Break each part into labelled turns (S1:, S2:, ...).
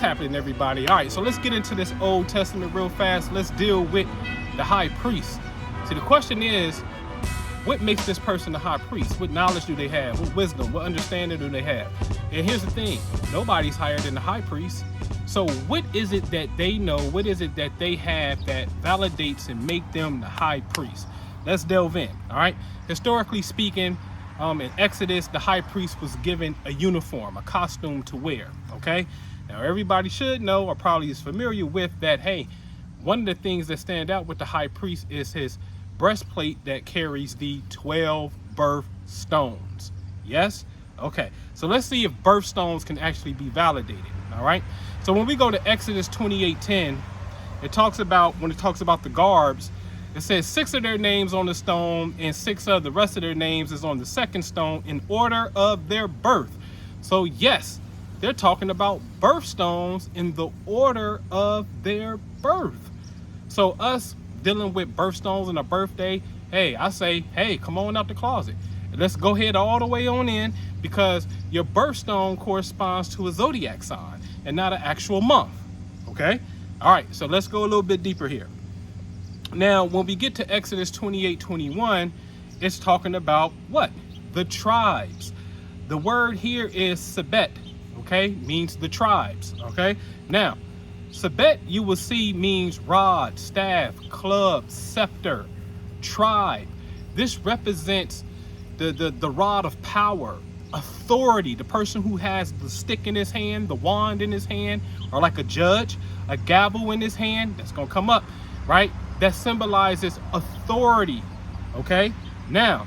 S1: happening, everybody? All right, so let's get into this Old Testament real fast. Let's deal with the high priest. See, the question is, what makes this person the high priest? What knowledge do they have? What wisdom? What understanding do they have? And here's the thing, nobody's higher than the high priest. So what is it that they know? What is it that they have that validates and make them the high priest? Let's delve in, all right? Historically speaking, in Exodus, the high priest was given a uniform, a costume to wear, okay? Now, everybody should know, or probably is familiar with that, hey, one of the things that stand out with the high priest is his breastplate that carries the 12 birthstones. Yes? Okay, so let's see if birthstones can actually be validated, all right? So when we go to Exodus 28:10, it talks about, when it talks about the garbs, it says 6 of their names on the stone and 6 of the rest of their names is on the second stone in order of their birth. So yes, they're talking about birthstones in the order of their birth. So us dealing with birthstones on a birthday, hey, I say, hey, come on out the closet. Let's go ahead all the way on in, because your birthstone corresponds to a zodiac sign and not an actual month, okay? All right, so let's go a little bit deeper here. Now, when we get to Exodus 28:21, it's talking about what? The tribes. The word here is Sabet, okay? Means the tribes, okay? Now, Sabet, you will see, means rod, staff, club, scepter, tribe. This represents the rod of power, authority, the person who has the stick in his hand, the wand in his hand, or like a judge, a gavel in his hand, that's gonna come up, right? That symbolizes authority, okay? Now,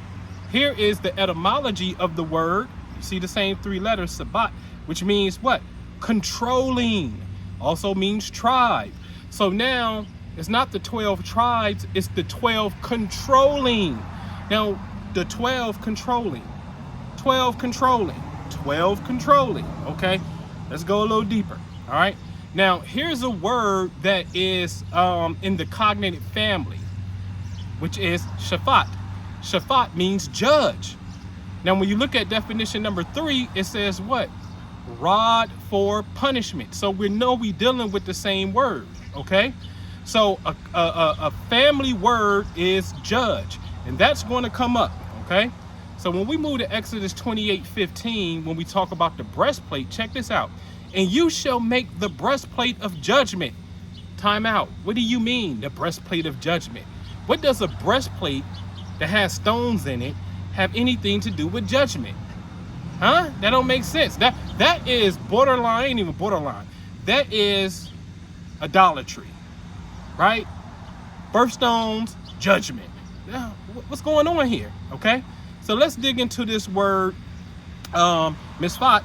S1: here is the etymology of the word. You see the same 3 letters, Sabat, which means what? Controlling, also means tribe. So now, it's not the 12 tribes, it's the 12 controlling. Now, the 12 controlling, 12 controlling, 12 controlling, okay? Let's go a little deeper, all right? Now, here's a word that is in the cognative family, which is Shaphat. Shaphat means judge. Now, when you look at definition number 3, it says what? Rod for punishment. So we know we're dealing with the same word, okay? So a family word is judge, and that's going to come up, okay? So when we move to Exodus 28:15, when we talk about the breastplate, check this out. And you shall make the breastplate of judgment. Time out. What do you mean, the breastplate of judgment? What does a breastplate that has stones in it have anything to do with judgment? Huh? That don't make sense. That is borderline, ain't even borderline. That is idolatry, right? Birthstones, judgment. Now, what's going on here? Okay, so let's dig into this word, misfat,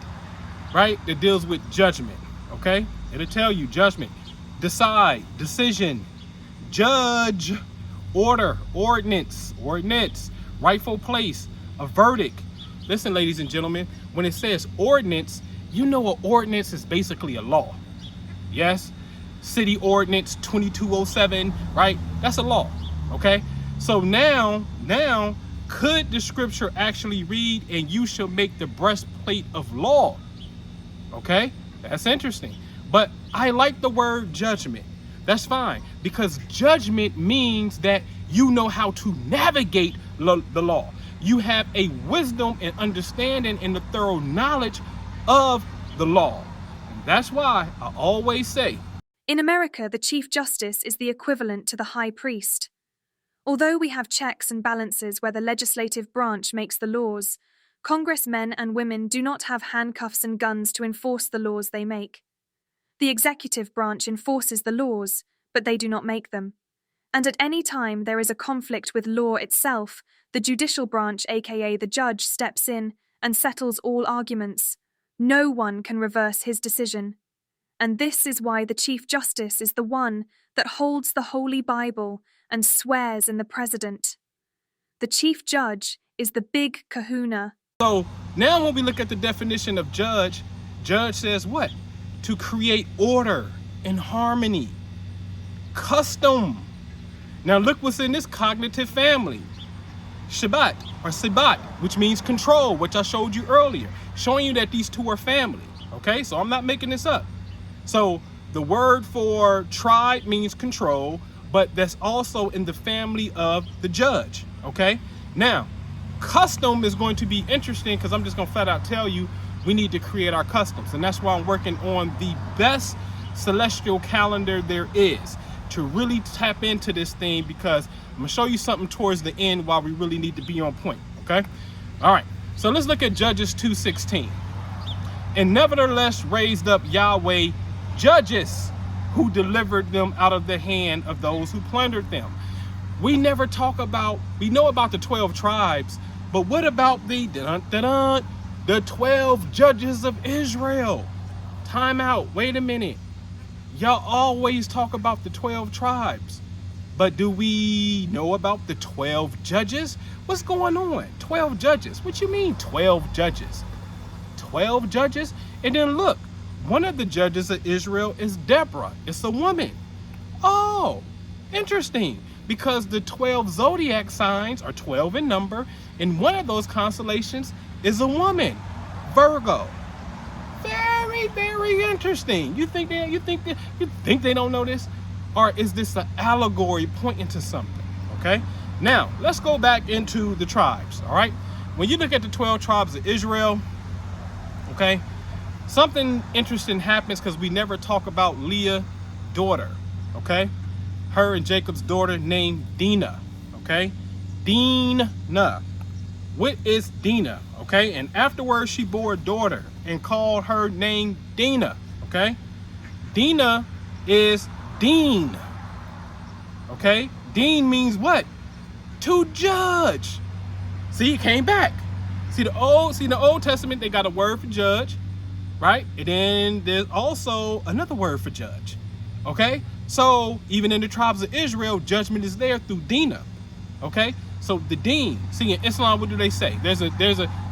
S1: right? That deals with judgment. Okay, it'll tell you judgment, decide, decision, judge, order, ordinance, rightful place, a verdict. Listen, ladies and gentlemen, when it says ordinance, you know an ordinance is basically a law. Yes, city ordinance 2207, right? That's a law, okay? So now, could the scripture actually read, and you shall make the breastplate of law? Okay, that's interesting. But I like the word judgment. That's fine, because judgment means that you know how to navigate the law. You have a wisdom and understanding and the thorough knowledge of the law. And that's why I always say,
S2: in America, the Chief Justice is the equivalent to the High Priest. Although we have checks and balances where the legislative branch makes the laws, Congressmen and women do not have handcuffs and guns to enforce the laws they make. The executive branch enforces the laws, but they do not make them. And at any time there is a conflict with law itself, the judicial branch, aka the judge, steps in and settles all arguments. No one can reverse his decision. And this is why the Chief Justice is the one that holds the Holy Bible and swears in the president. The Chief Judge is the big kahuna.
S1: So now when we look at the definition of judge, judge says what? To create order and harmony, custom. Now look what's in this cognitive family. Shabbat or Sabat, which means control, which I showed you earlier, showing you that these two are family. Okay, so I'm not making this up. So the word for tribe means control, but that's also in the family of the judge, okay? Now, custom is going to be interesting because I'm just going to flat out tell you we need to create our customs. And that's why I'm working on the best celestial calendar there is to really tap into this thing, because I'm going to show you something towards the end while we really need to be on point, okay? All right, so let's look at Judges 2:16. And nevertheless raised up Yahweh judges who delivered them out of the hand of those who plundered them. We never talk about, we know about the 12 tribes, but what about the 12 judges of Israel? Time out, wait a minute. Y'all always talk about the 12 tribes, but do we know about the 12 judges? What's going on? 12 judges, what you mean 12 judges? 12 judges? And then look, one of the judges of Israel is Deborah. It's a woman. Oh, interesting. Because the 12 zodiac signs are 12 in number, and one of those constellations is a woman, Virgo. Very, very interesting. You think they don't know this? Or is this an allegory pointing to something? Okay. Now let's go back into the tribes. All right. When you look at the 12 tribes of Israel, okay, something interesting happens because we never talk about Leah's daughter. Okay. Her and Jacob's daughter named Dinah, okay? Dinah. What is Dinah, okay? And afterwards she bore a daughter and called her name Dinah, okay? Dinah is Dean, okay? Dean means what? To judge. See, it came back. See, the Old Testament, they got a word for judge, right? And then there's also another word for judge, okay? So even in the tribes of Israel, judgment is there through Dinah. Okay, so the Deen. See, in Islam, what do they say? There's a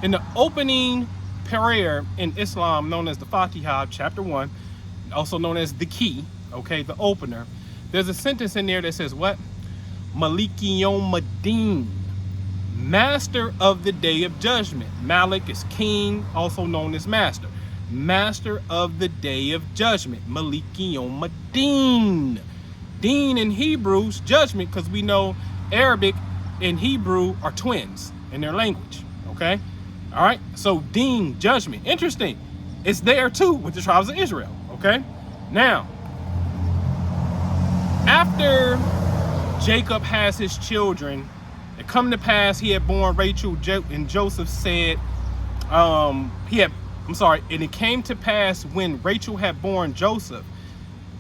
S1: in the opening prayer in Islam, known as the Fatiha, chapter 1, also known as the key. Okay, the opener. There's a sentence in there that says what? Maliki Yawm-ad-Din, master of the day of judgment. Malik is king, also known as master. Master of the day of judgment, Maliki Yawm-ad-Din. Deen in Hebrew is judgment, because we know Arabic and Hebrew are twins in their language. Okay, all right. So Deen, judgment. Interesting. It's there too with the tribes of Israel. Okay. Now, after Jacob has his children, it come to pass he had born Rachel, and Joseph said, and it came to pass when Rachel had born Joseph,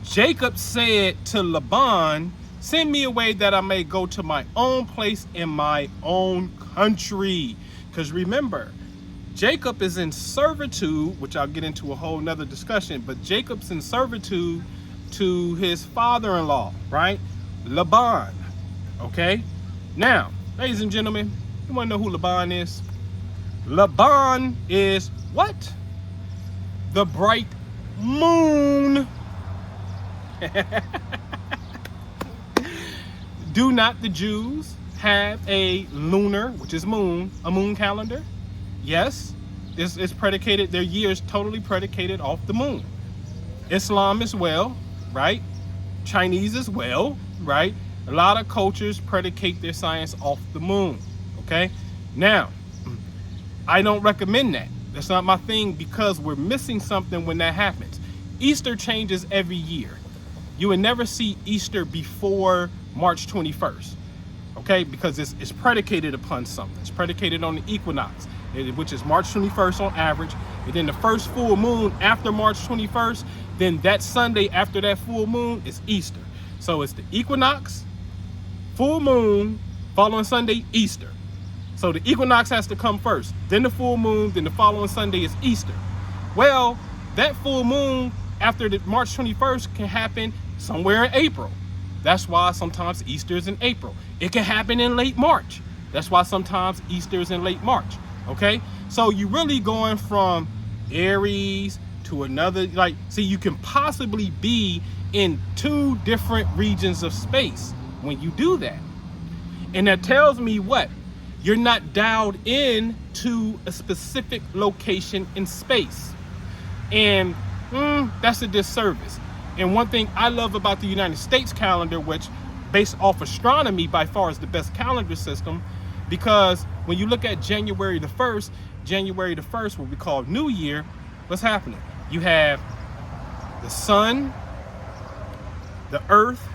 S1: Jacob said to Laban, send me away that I may go to my own place in my own country. Because remember, Jacob is in servitude, which I'll get into a whole nother discussion, but Jacob's in servitude to his father-in-law, right? Laban, okay? Now, ladies and gentlemen, you want to know who Laban is? Laban is what? The bright moon. Do not the Jews have a lunar, which is moon, a moon calendar? Yes, it's predicated, their year is totally predicated off the moon. Islam as well, right? Chinese as well, right? A lot of cultures predicate their science off the moon, okay? Now, I don't recommend that. That's not my thing, because we're missing something when that happens. Easter changes every year. You would never see Easter before March 21st, okay? Because it's predicated upon something. It's predicated on the equinox, which is March 21st on average. And then the first full moon after March 21st, then that Sunday after that full moon is Easter. So it's the equinox, full moon, following Sunday, Easter. So the equinox has to come first, then the full moon, then the following Sunday is Easter. Well, that full moon after the March 21st can happen somewhere in April. That's why sometimes Easter is in April. It can happen in late March. That's why sometimes Easter is in late March, okay? So you're really going from Aries to another, like, see, you can possibly be in 2 different regions of space when you do that. And that tells me what? You're not dialed in to a specific location in space. And That's a disservice. And one thing I love about the United States calendar, which based off astronomy by far is the best calendar system, because when you look at January the 1st, what we call New Year, what's happening? You have the sun, the earth,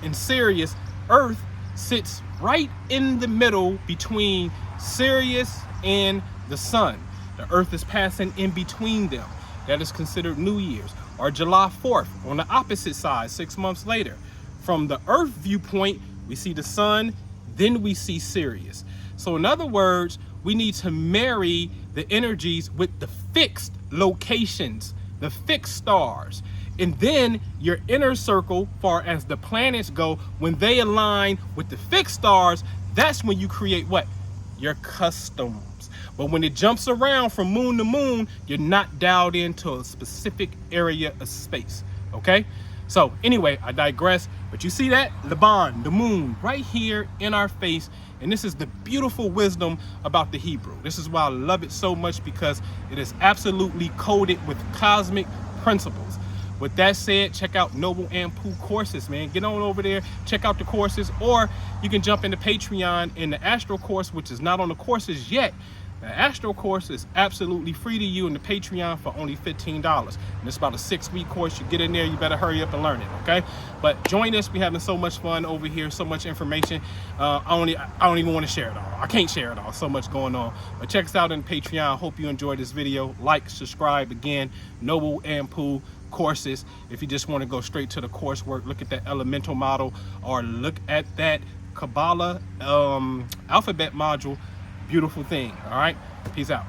S1: and Sirius. Earth sits right in the middle between Sirius and the sun. The earth is passing in between them. That is considered New Year's. Or July 4th, on the opposite side, 6 months later. From the earth viewpoint, we see the sun, then we see Sirius. So in other words, we need to marry the energies with the fixed locations, the fixed stars. And then your inner circle, far as the planets go, when they align with the fixed stars, that's when you create what? Your customs. But when it jumps around from moon to moon, you're not dialed into a specific area of space, okay? So anyway, I digress, but you see that? Laban, the moon, right here in our face. And this is the beautiful wisdom about the Hebrew. This is why I love it so much, because it is absolutely coded with cosmic principles. With that said, check out Noble Anpu courses, man. Get on over there, check out the courses, or you can jump into Patreon in the Astro course, which is not on the courses yet. The Astro course is absolutely free to you in the Patreon for only $15. And it's about a 6-week course. You get in there, you better hurry up and learn it, okay? But join us. We're having so much fun over here, so much information. I don't even want to share it all. I can't share it all. So much going on. But check us out on Patreon. Hope you enjoyed this video. Like, subscribe. Again, Noble Anpu courses. If you just want to go straight to the coursework, look at that elemental model, or look at that Kabbalah alphabet module. Beautiful thing. All right, peace out.